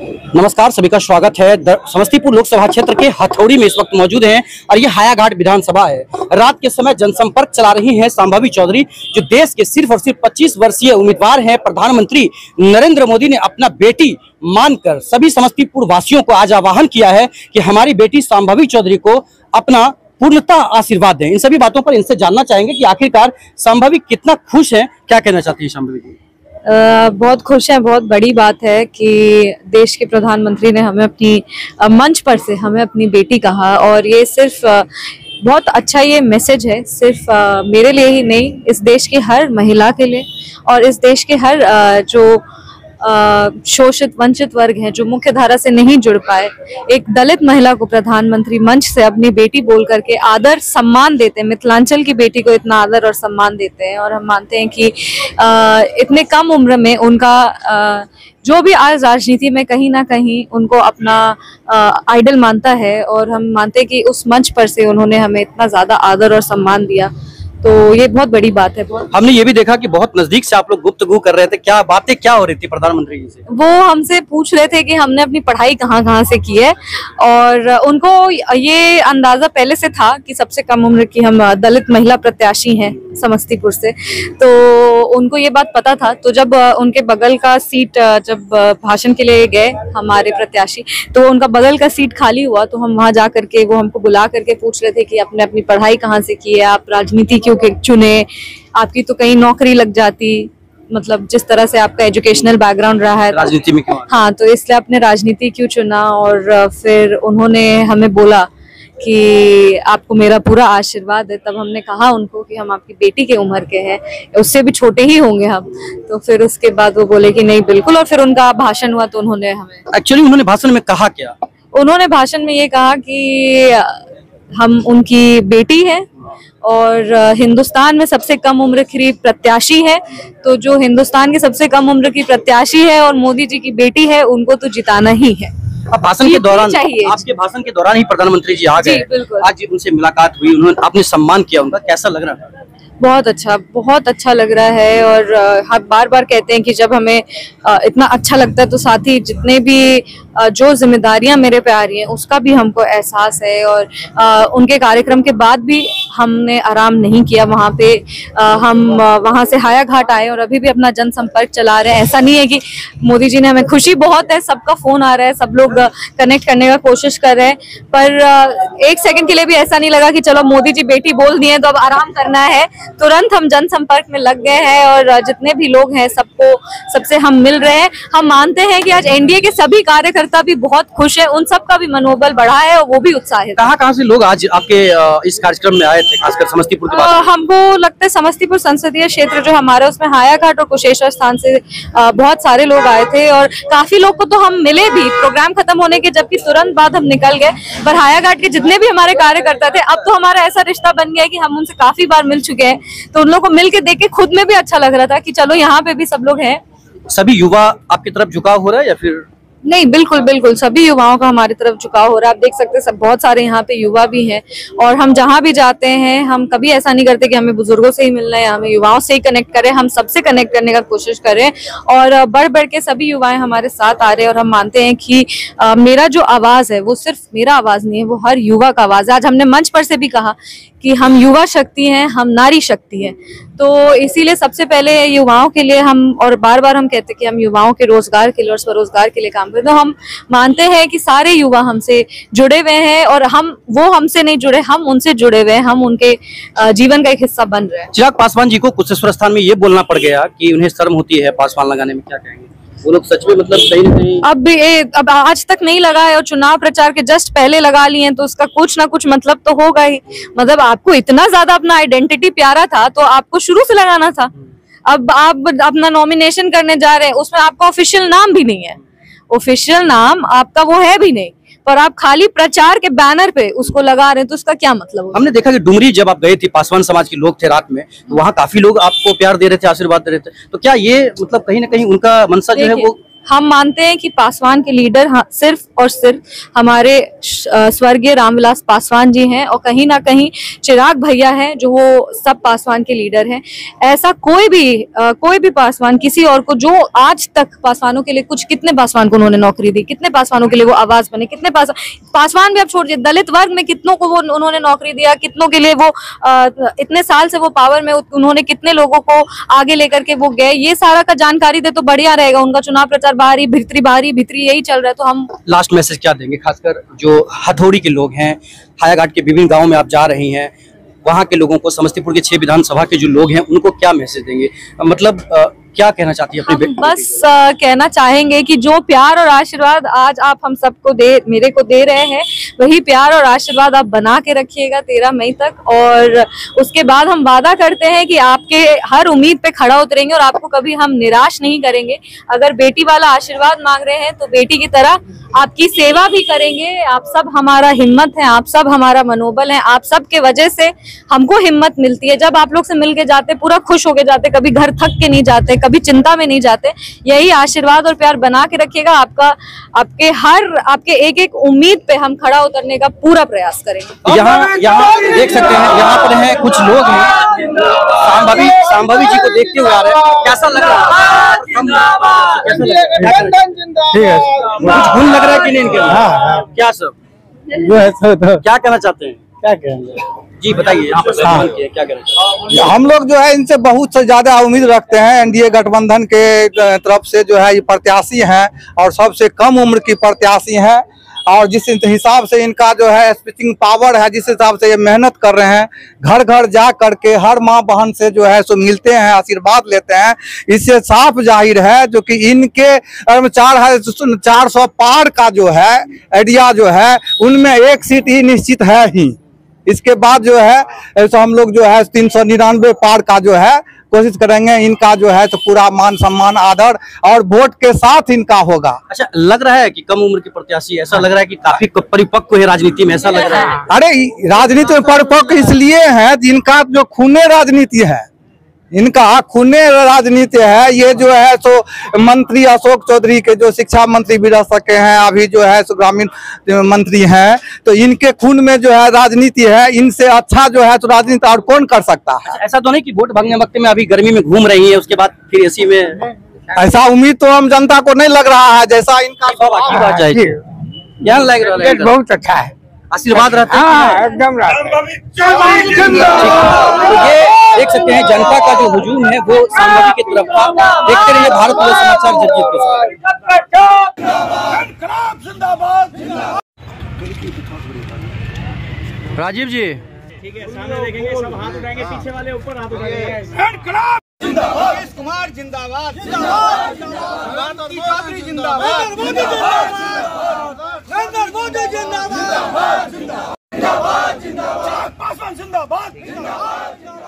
नमस्कार, सभी का स्वागत है। समस्तीपुर लोकसभा क्षेत्र के हथौड़ी में इस वक्त मौजूद हैं और ये हायाघाट विधानसभा है। रात के समय जनसंपर्क चला रही हैं शांभवी चौधरी, जो देश के सिर्फ और सिर्फ 25 वर्षीय उम्मीदवार हैं। प्रधानमंत्री नरेंद्र मोदी ने अपना बेटी मानकर सभी समस्तीपुर वासियों को आज आह्वान किया है कि हमारी बेटी शांभवी चौधरी को अपना पूर्णतः आशीर्वाद दें। इन सभी बातों पर इनसे जानना चाहेंगे कि आखिरकार शांभवी कितना खुश है, क्या कहना चाहती है शांभवी जी? बहुत खुश है। बहुत बड़ी बात है कि देश के प्रधानमंत्री ने हमें अपनी मंच पर से हमें अपनी बेटी कहा, और ये सिर्फ बहुत अच्छा ये मैसेज है, सिर्फ मेरे लिए ही नहीं, इस देश की हर महिला के लिए और इस देश के हर जो शोषित वंचित वर्ग हैं, जो मुख्य धारा से नहीं जुड़ पाए। एक दलित महिला को प्रधानमंत्री मंच से अपनी बेटी बोल करके आदर सम्मान देते हैं। मिथिलांचल की बेटी को इतना आदर और सम्मान देते हैं, और हम मानते हैं कि इतने कम उम्र में उनका जो भी आज राजनीति में कहीं ना कहीं उनको अपना आइडल मानता है, और हम मानते हैं कि उस मंच पर से उन्होंने हमें इतना ज्यादा आदर और सम्मान दिया, तो ये बहुत बड़ी बात है। हमने ये भी देखा कि बहुत नजदीक से आप लोग गुफ्तगू कर रहे थे, क्या बातें क्या हो रही थी प्रधानमंत्री जी से? वो हमसे पूछ रहे थे कि हमने अपनी पढ़ाई कहाँ से की है, और उनको ये अंदाजा पहले से था कि सबसे कम उम्र की हम दलित महिला प्रत्याशी हैं समस्तीपुर से, तो उनको ये बात पता था। तो जब उनके बगल का सीट, जब भाषण के लिए गए हमारे प्रत्याशी, तो उनका बगल का सीट खाली हुआ, तो हम वहाँ जा करके वो हमको बुला करके पूछ रहे थे कि आपने अपनी पढ़ाई कहाँ से की है, आप राजनीति क्यों चुने, आपकी तो कहीं नौकरी लग जाती, मतलब जिस तरह से आपका एजुकेशनल बैकग्राउंड रहा है राजनीति में क्यों? हाँ, तो इसलिए आपने राजनीति क्यों चुना। और फिर उन्होंने हमें बोला कि आपको मेरा पूरा आशीर्वाद है। तब हमने कहा उनको कि हम आपकी बेटी के उम्र के हैं, उससे भी छोटे ही होंगे हम। तो फिर उसके बाद वो बोले कि नहीं बिल्कुल, और फिर उनका भाषण हुआ, तो उन्होंने हमें एक्चुअली उन्होंने भाषण में कहा क्या? उन्होंने भाषण में ये कहा कि हम उनकी बेटी हैं और हिंदुस्तान में सबसे कम उम्र की प्रत्याशी है, तो जो हिंदुस्तान के सबसे कम उम्र की प्रत्याशी है और मोदी जी की बेटी है, उनको तो जिताना ही है। अब भाषण के दौरान, आपके भाषण के दौरान ही प्रधानमंत्री जी आ गए, आज उनसे मुलाकात हुई, उन्होंने आपने सम्मान किया उनका, कैसा लग रहा था? बहुत अच्छा लग रहा है। और हम बार बार कहते हैं कि जब हमें इतना अच्छा लगता है, तो साथ ही जितने भी जो जिम्मेदारियां मेरे पे आ रही हैं उसका भी हमको एहसास है। और उनके कार्यक्रम के बाद भी हमने आराम नहीं किया वहाँ पे। हम वहाँ से हायाघाट आए और अभी भी अपना जनसंपर्क चला रहे हैं। ऐसा नहीं है कि मोदी जी ने हमें, खुशी बहुत है, सबका फोन आ रहा है, सब लोग कनेक्ट करने का कोशिश कर रहे हैं, पर एक सेकंड के लिए भी ऐसा नहीं लगा कि चलो मोदी जी बेटी बोल दिए तो अब आराम करना है। तुरंत हम जनसंपर्क में लग गए हैं, और जितने भी लोग हैं सबसे हम मिल रहे हैं। हम मानते हैं कि आज एनडीए के सभी कार्यकर्ता भी बहुत खुश है, उन सब का भी मनोबल बढ़ा है और वो भी उत्साहित। कहाँ से लोग आज आपके इस कार्यक्रम में आए थे, खासकर समस्तीपुर के बात? हमको लगता है समस्तीपुर संसदीय क्षेत्र जो हमारा, उसमें हायाघाट और कुशेश्वर स्थान से बहुत सारे लोग आए थे, और काफी लोग को तो हम मिले भी प्रोग्राम खत्म होने के, जबकि तुरंत बाद हम निकल गए। पर हायाघाट के जितने भी हमारे कार्यकर्ता थे, अब तो हमारा ऐसा रिश्ता बन गया है कि हम उनसे काफी बार मिल चुके हैं, तो उन लोगों को मिल के देख के खुद में भी अच्छा लग रहा था कि चलो यहाँ पे भी सब लोग हैं। सभी युवा आपकी तरफ झुकाव हो रहा है या फिर? नहीं, बिल्कुल सभी युवाओं का हमारी तरफ झुकाव हो रहा है। आप देख सकते हैं सब बहुत सारे यहाँ पे युवा भी हैं, और हम जहाँ भी जाते हैं हम कभी ऐसा नहीं करते कि हमें बुजुर्गों से ही मिलना है, हमें युवाओं से ही कनेक्ट करें, हम सबसे कनेक्ट करने का कोशिश करें, और बढ़ बढ़ के सभी युवाएं हमारे साथ आ रहे हैं। और हम मानते हैं कि मेरा जो आवाज है वो सिर्फ मेरा आवाज नहीं है, वो हर युवा का आवाज है। आज हमने मंच पर से भी कहा कि हम युवा शक्ति हैं, हम नारी शक्ति हैं, तो इसीलिए सबसे पहले युवाओं के लिए हम, और बार बार हम कहते हैं कि हम युवाओं के रोजगार के लिए और स्वरोजगार के लिए काम करते हैं। तो हम मानते हैं कि सारे युवा हमसे जुड़े हुए हैं, और वो हमसे नहीं जुड़े, हम उनसे जुड़े हुए हैं, हम उनके जीवन का एक हिस्सा बन रहे हैं। चिराग पासवान जी को कुशेश्वर स्थान में ये बोलना पड़ गया कि उन्हें शर्म होती है पासवान लगाने में, क्या कहेंगे? वो लोग सच में मतलब कहीं न कहीं अब आज तक नहीं लगा है, और चुनाव प्रचार के जस्ट पहले लगा लिए हैं, तो उसका कुछ ना कुछ मतलब तो होगा ही। मतलब आपको इतना ज्यादा अपना आइडेंटिटी प्यारा था, तो आपको शुरू से लगाना था। अब आप अपना नॉमिनेशन करने जा रहे हैं, उसमें आपका ऑफिशियल नाम भी नहीं है, ऑफिशियल नाम आपका वो है भी नहीं, पर आप खाली प्रचार के बैनर पे उसको लगा रहे हैं, तो उसका क्या मतलब? हमने देखा कि डुमरी जब आप गए थे, पासवान समाज के लोग थे रात में, तो वहाँ काफी लोग आपको प्यार दे रहे थे, आशीर्वाद दे रहे थे, तो क्या ये मतलब कहीं ना कहीं उनका मंशा जो है वो हम मानते हैं कि पासवान के लीडर सिर्फ और सिर्फ हमारे स्वर्गीय रामविलास पासवान जी हैं, और कहीं ना कहीं चिराग भैया हैं जो वो सब पासवान के लीडर हैं। ऐसा कोई भी पासवान किसी और को, जो आज तक पासवानों के लिए कितने पासवान को उन्होंने नौकरी दी, कितने पासवानों के लिए वो आवाज बने, कितने पासवान भी आप छोड़ दीजिए, दलित वर्ग में कितनों को वो उन्होंने नौकरी दिया, कितनों के लिए वो इतने साल से वो पावर में, उन्होंने कितने लोगों को आगे लेकर के वो गए, ये सारा का जानकारी दे तो बढ़िया रहेगा। उनका चुनाव प्रचार बाहरी भीतरी यही चल रहा है। तो हम लास्ट मैसेज क्या देंगे, खासकर जो हथौड़ी के लोग हैं, हायाघाट के विभिन्न गांवों में आप जा रही हैं, वहां के लोगों को, समस्तीपुर के 6 विधानसभा के जो लोग हैं उनको क्या मैसेज देंगे, मतलब क्या कहना चाहती है अपने? बस कहना चाहेंगे कि जो प्यार और आशीर्वाद आज आप हम सबको मेरे को दे रहे हैं, वही प्यार और आशीर्वाद आप बना के रखिएगा 13 मई तक। और उसके बाद हम वादा करते हैं कि आपके हर उम्मीद पे खड़ा उतरेंगे और आपको कभी हम निराश नहीं करेंगे। अगर बेटी वाला आशीर्वाद मांग रहे हैं तो बेटी की तरह आपकी सेवा भी करेंगे। आप सब हमारा हिम्मत है, आप सब हमारा मनोबल है, आप सब के वजह से हमको हिम्मत मिलती है। जब आप लोग से मिल के जाते, पूरा खुश होके जाते, कभी घर थक के नहीं जाते, कभी चिंता में नहीं जाते। यही आशीर्वाद और प्यार बना के रखिएगा। आपके एक एक उम्मीद पे हम खड़ा उतरने का पूरा प्रयास करेंगे। यहाँ देख सकते हैं, यहाँ पर हैं कुछ लोग हैं, संभावी जी को देखते हुए आ रहे हैं। कैसा लग रहा है? कुछ गुण लग रहा है कि नहीं इनके? क्या सब जो है तो क्या कहना चाहते हैं? क्या कहेंगे जी बताइए, यहाँ पर सम्मान किया, क्या कहना चाहते हैं? हम लोग जो है इनसे बहुत से ज्यादा उम्मीद रखते हैं। एनडीए गठबंधन के तरफ से जो है ये प्रत्याशी हैं और सबसे कम उम्र की प्रत्याशी हैं, और जिस हिसाब से इनका जो है स्पीचिंग पावर है, जिस हिसाब से ये मेहनत कर रहे हैं, घर घर जा करके हर माँ बहन से जो है सो मिलते हैं, आशीर्वाद लेते हैं, इससे साफ जाहिर है जो कि इनके 400 पार का जो है आइडिया जो है, उनमें एक सीट ही निश्चित है ही। इसके बाद जो है ऐसा हम लोग जो है 399 पार का जो है कोशिश करेंगे। इनका जो है तो पूरा मान सम्मान आदर और वोट के साथ इनका होगा। अच्छा, लग रहा है कि कम उम्र के प्रत्याशी, ऐसा लग रहा है कि काफी परिपक्व है राजनीति में, ऐसा लग रहा है? अरे राजनीति में परिपक्व इसलिए है जिनका जो खूने राजनीति है, इनका खूने राजनीति है। ये जो है सो मंत्री अशोक चौधरी के जो शिक्षा मंत्री भी रह सके हैं, अभी जो है सो ग्रामीण मंत्री हैं, तो इनके खून में जो है राजनीति है। इनसे अच्छा जो है तो राजनीति और कौन कर सकता है? ऐसा तो नहीं कि वोट भागने वक्त में अभी गर्मी में घूम रही है, उसके बाद फिर एसी में? ऐसा उम्मीद तो हम जनता को नहीं लग रहा है, जैसा इनका बात जाएगी। क्या लग रहा है? बहुत अच्छा है, आशीर्वाद रहता है एकदम। तो ये देख सकते हैं जनता का जो हुजूम है वो संभावी की तरफ था। देखते रहिए भारत वाले समाचार जगजीत के साथ। राजीव जी ठीक है, सामने देखेंगे, सब हाथ उठाएंगे, पीछे वाले ऊपर हाथ उठाएंगे। जिंदाबाद कुमार जिंदाबाद, जिंदाबाद चौधरी जिंदाबाद, नरेंद्र मोदी जिंदाबाद, जिंदाबाद जिंदाबाद, पासवान जिंदाबाद, जिंदाबाद।